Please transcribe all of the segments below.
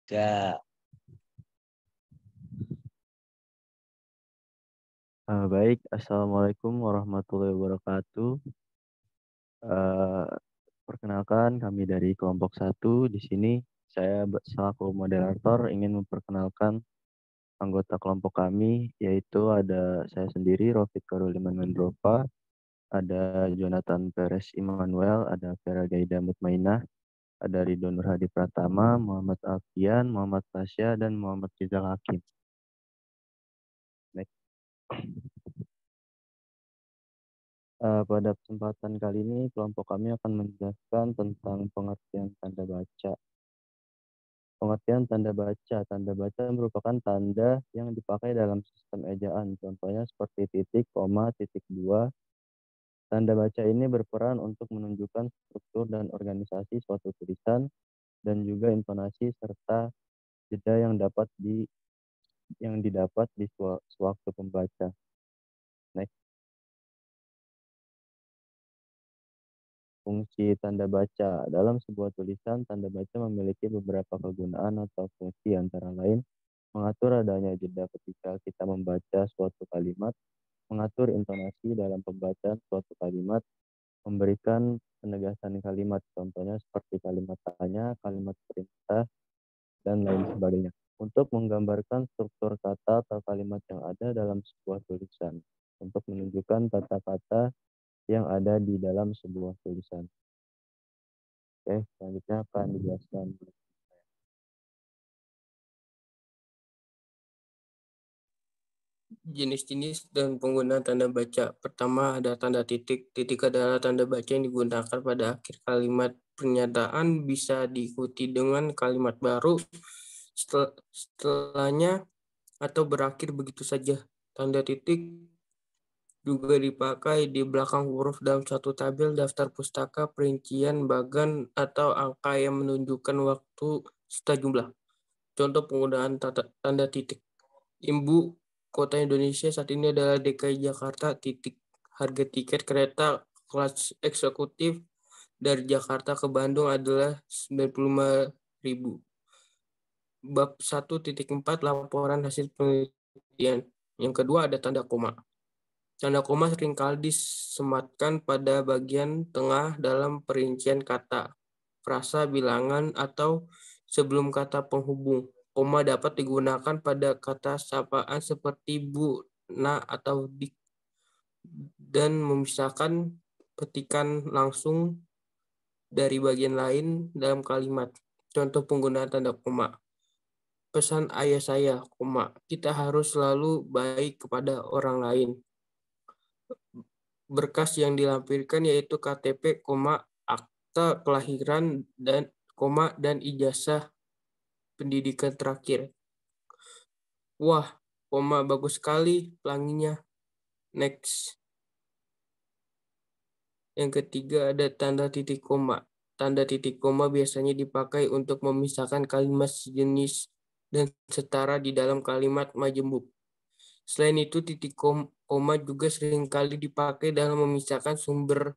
Ya, Baik, Assalamualaikum warahmatullahi wabarakatuh. Eh, Perkenalkan, kami dari kelompok satu. Di sini saya selaku moderator ingin memperkenalkan anggota kelompok kami, yaitu ada saya sendiri, Rofik Karuliman Mendrova, ada Jonathan Perez Immanuel, ada Vera Gaida Mutmainah, ada Ridho Nur Hadi Pratama, Muhammad Alfian, Muhammad Tasya, dan Muhammad Rizal Hakim. Next. Pada kesempatan kali ini, kelompok kami akan menjelaskan tentang pengertian tanda baca. Pengertian tanda baca. Tanda baca merupakan tanda yang dipakai dalam sistem ejaan. Contohnya seperti titik, koma, titik dua. Tanda baca ini berperan untuk menunjukkan struktur dan organisasi suatu tulisan dan juga intonasi serta jeda yang didapat di sewaktu pembaca. Next. Fungsi tanda baca. Dalam sebuah tulisan, tanda baca memiliki beberapa kegunaan atau fungsi antara lain mengatur adanya jeda ketika kita membaca suatu kalimat, mengatur intonasi dalam pembacaan suatu kalimat, memberikan penegasan kalimat, contohnya seperti kalimat tanya, kalimat perintah, dan lain sebagainya. Untuk menggambarkan struktur kata atau kalimat yang ada dalam sebuah tulisan, untuk menunjukkan tata kata yang ada di dalam sebuah tulisan. Oke, selanjutnya akan dijelaskan. Jenis-jenis dan penggunaan tanda baca. Pertama ada tanda titik. Titik adalah tanda baca yang digunakan pada akhir kalimat pernyataan, bisa diikuti dengan kalimat baru setelahnya atau berakhir begitu saja. Tanda titik juga dipakai di belakang huruf dalam satu tabel, daftar pustaka, perincian, bagan, atau angka yang menunjukkan waktu serta jumlah. Contoh penggunaan tanda titik. Ibu kota Indonesia saat ini adalah DKI Jakarta, titik. Harga tiket kereta kelas eksekutif dari Jakarta ke Bandung adalah 95.000. Bab 1.4 laporan hasil penelitian. Yang kedua ada tanda koma. Tanda koma seringkali disematkan pada bagian tengah dalam perincian kata, frasa, bilangan, atau sebelum kata penghubung. Koma dapat digunakan pada kata sapaan seperti bu, na, atau dik, dan memisahkan petikan langsung dari bagian lain dalam kalimat. Contoh penggunaan tanda koma. Pesan ayah saya, koma, kita harus selalu baik kepada orang lain. Berkas yang dilampirkan yaitu KTP, akta kelahiran dan dan ijazah pendidikan terakhir. Wah, bagus sekali pelanginya. Next. Yang ketiga ada tanda titik koma. Tanda titik koma biasanya dipakai untuk memisahkan kalimat sejenis dan setara di dalam kalimat majemuk. Selain itu, titik koma juga seringkali dipakai dalam memisahkan sumber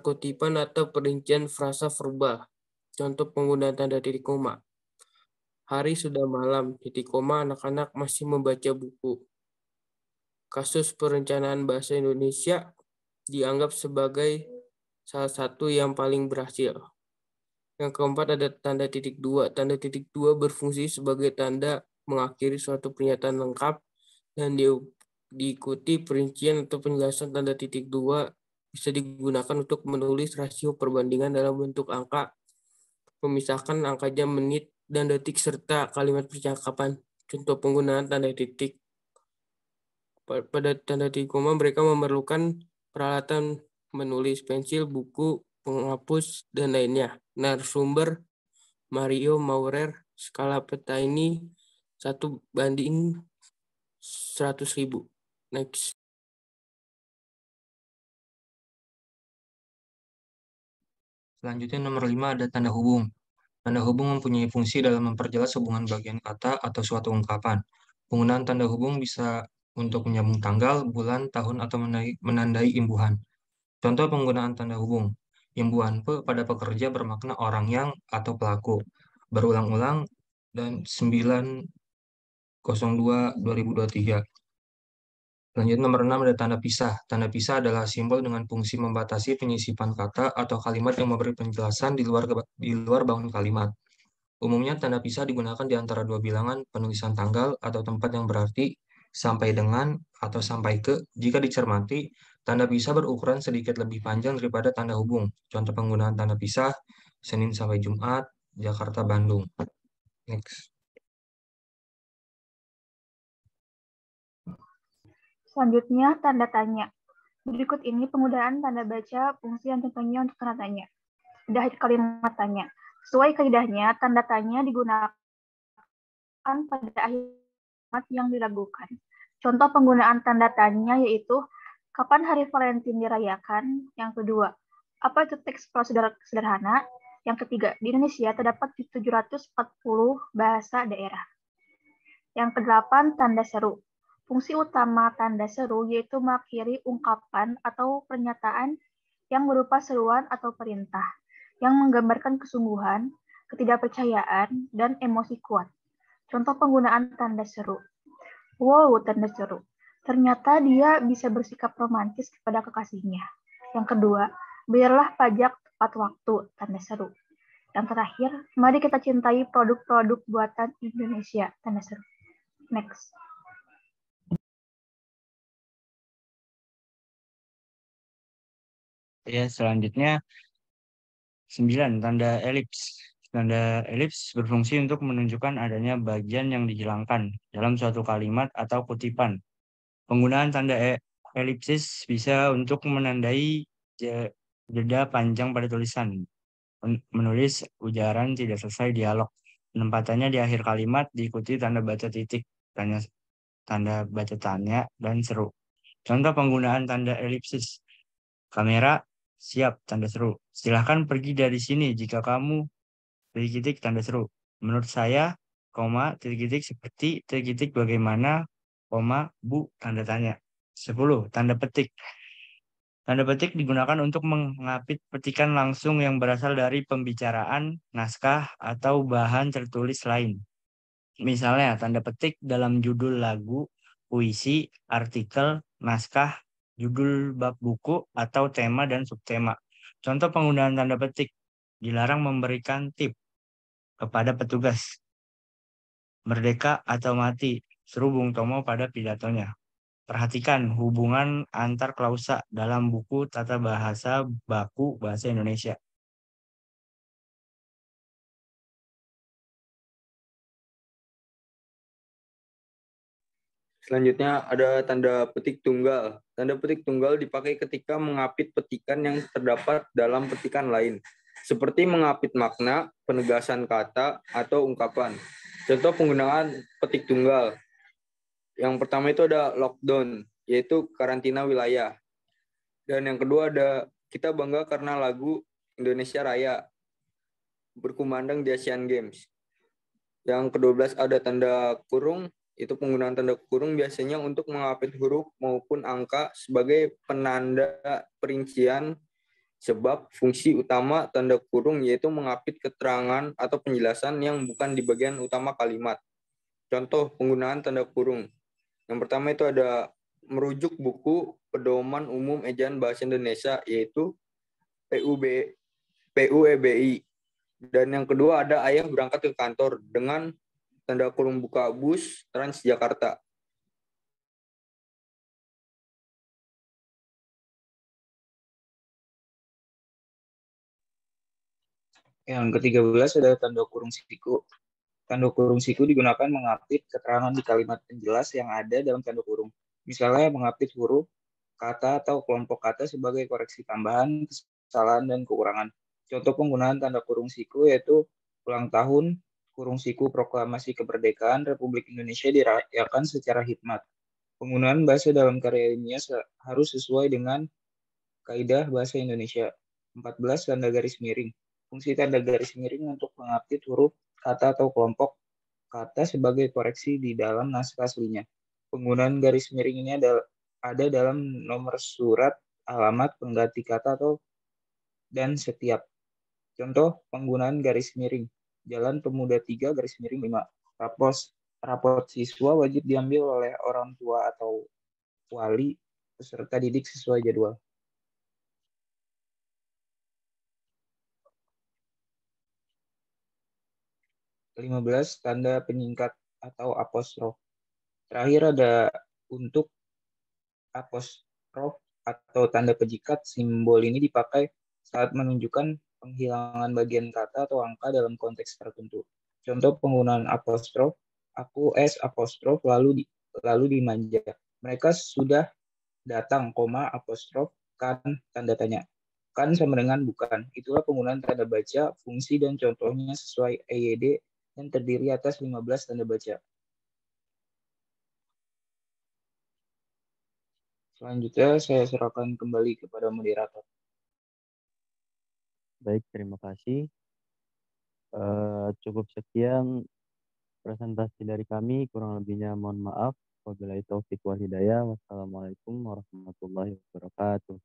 kutipan atau perincian frasa verbal. Contoh penggunaan tanda titik koma. Hari sudah malam, titik koma, anak-anak masih membaca buku. Kasus perencanaan bahasa Indonesia dianggap sebagai salah satu yang paling berhasil. Yang keempat ada tanda titik dua. Tanda titik dua berfungsi sebagai tanda mengakhiri suatu pernyataan lengkap dan diikuti perincian atau penjelasan. Tanda titik dua bisa digunakan untuk menulis rasio perbandingan dalam bentuk angka, memisahkan angka jam, menit, dan detik, serta kalimat percakapan. Contoh penggunaan tanda titik. Pada tanda titik koma, mereka memerlukan peralatan menulis, pensil, buku, penghapus, dan lainnya. Narasumber Mario Maurer, skala peta ini 1:100.000. Next. Selanjutnya nomor 5 ada tanda hubung. Tanda hubung mempunyai fungsi dalam memperjelas hubungan bagian kata atau suatu ungkapan. Penggunaan tanda hubung bisa untuk menyambung tanggal, bulan, tahun, atau menandai imbuhan. Contoh penggunaan tanda hubung. Imbuhan pada pekerja bermakna orang yang atau pelaku. Berulang-ulang dan 902/2023. Selanjutnya nomor 6 ada tanda pisah. Tanda pisah adalah simbol dengan fungsi membatasi penyisipan kata atau kalimat yang memberi penjelasan di luar bangun kalimat. Umumnya tanda pisah digunakan di antara dua bilangan penulisan tanggal atau tempat yang berarti sampai dengan atau sampai ke. Jika dicermati, tanda pisah berukuran sedikit lebih panjang daripada tanda hubung. Contoh penggunaan tanda pisah, Senin sampai Jumat, Jakarta, Bandung. Next. Selanjutnya, tanda tanya. Berikut ini penggunaan tanda baca fungsi yang contohnya untuk tanda tanya. Di akhir kalimat tanya. Sesuai kaidahnya, tanda tanya digunakan pada akhir kalimat yang diragukan. Contoh penggunaan tanda tanya yaitu, kapan hari Valentine dirayakan? Yang kedua, apa itu teks prosedur sederhana? Yang ketiga, di Indonesia terdapat 740 bahasa daerah. Yang kedelapan, tanda seru. Fungsi utama tanda seru yaitu mengakhiri ungkapan atau pernyataan yang berupa seruan atau perintah, yang menggambarkan kesungguhan, ketidakpercayaan, dan emosi kuat. Contoh penggunaan tanda seru. Wow, tanda seru. Ternyata dia bisa bersikap romantis kepada kekasihnya. Yang kedua, bayarlah pajak tepat waktu, tanda seru. Yang terakhir, mari kita cintai produk-produk buatan Indonesia, tanda seru. Next. Ya, selanjutnya 9. Tanda elips. Tanda elips berfungsi untuk menunjukkan adanya bagian yang dihilangkan dalam suatu kalimat atau kutipan. Penggunaan tanda elipsis bisa untuk menandai jeda panjang pada tulisan, menulis ujaran tidak selesai dialog. Penempatannya di akhir kalimat diikuti tanda baca titik, tanda baca tanya, dan seru. Contoh penggunaan tanda elipsis. Kamera siap, tanda seru. Silahkan pergi dari sini jika kamu titik tanda seru. Menurut saya, titik seperti titik bagaimana, Bu, tanda tanya. 10. Tanda petik. Tanda petik digunakan untuk mengapit petikan langsung yang berasal dari pembicaraan, naskah, atau bahan tertulis lain. Misalnya, tanda petik dalam judul lagu, puisi, artikel, naskah, judul bab buku, atau tema dan subtema. Contoh penggunaan tanda petik. Dilarang memberikan tip kepada petugas. Merdeka atau mati, seru Bung Tomo pada pidatonya. Perhatikan hubungan antar klausa dalam buku Tata Bahasa Baku Bahasa Indonesia. Selanjutnya ada tanda petik tunggal. Tanda petik tunggal dipakai ketika mengapit petikan yang terdapat dalam petikan lain, seperti mengapit makna, penegasan kata, atau ungkapan. Contoh penggunaan petik tunggal. Yang pertama itu ada lockdown, yaitu karantina wilayah. Dan yang kedua ada kita bangga karena lagu Indonesia Raya berkumandang di Asian Games. Yang ke-12 ada tanda kurung. Itu penggunaan tanda kurung biasanya untuk mengapit huruf maupun angka sebagai penanda perincian, sebab fungsi utama tanda kurung yaitu mengapit keterangan atau penjelasan yang bukan di bagian utama kalimat. Contoh penggunaan tanda kurung. Yang pertama itu ada merujuk buku Pedoman Umum Ejaan Bahasa Indonesia, yaitu PUEBI. Dan yang kedua ada ayah berangkat ke kantor dengan tanda kurung buka bus Transjakarta. Yang ke-13 ada tanda kurung siku. Tanda kurung siku digunakan mengapit keterangan di kalimat penjelas yang ada dalam tanda kurung. Misalnya mengapit huruf, kata, atau kelompok kata sebagai koreksi tambahan, kesalahan, dan kekurangan. Contoh penggunaan tanda kurung siku yaitu ulang tahun, kurung siku proklamasi kemerdekaan Republik Indonesia dirayakan secara hikmat. Penggunaan bahasa dalam karya ilmiah harus sesuai dengan kaidah bahasa Indonesia. 14. Tanda garis miring. Fungsi tanda garis miring untuk mengapit huruf, kata, atau kelompok kata sebagai koreksi di dalam naskah aslinya. Penggunaan garis miring ini ada dalam nomor surat, alamat, pengganti kata, dan setiap. Contoh penggunaan garis miring. Jalan Pemuda 3-5. Raport siswa wajib diambil oleh orang tua atau wali peserta didik sesuai jadwal. 15, tanda penyingkat atau apostrof. Terakhir ada untuk apostrof atau tanda penjikat. Simbol ini dipakai saat menunjukkan penghilangan bagian kata atau angka dalam konteks tertentu. Contoh penggunaan apostrof, aku apostrof lalu dimanja. Mereka sudah datang, apostrof, kan, tanda tanya. Kan sama dengan bukan. Itulah penggunaan tanda baca, fungsi, dan contohnya sesuai EYD yang terdiri atas 15 tanda baca. Selanjutnya saya serahkan kembali kepada moderator. Baik, terima kasih. Cukup sekian presentasi dari kami. Kurang lebihnya mohon maaf. Wabillahi taufiq wal hidayah. Wassalamualaikum warahmatullahi wabarakatuh.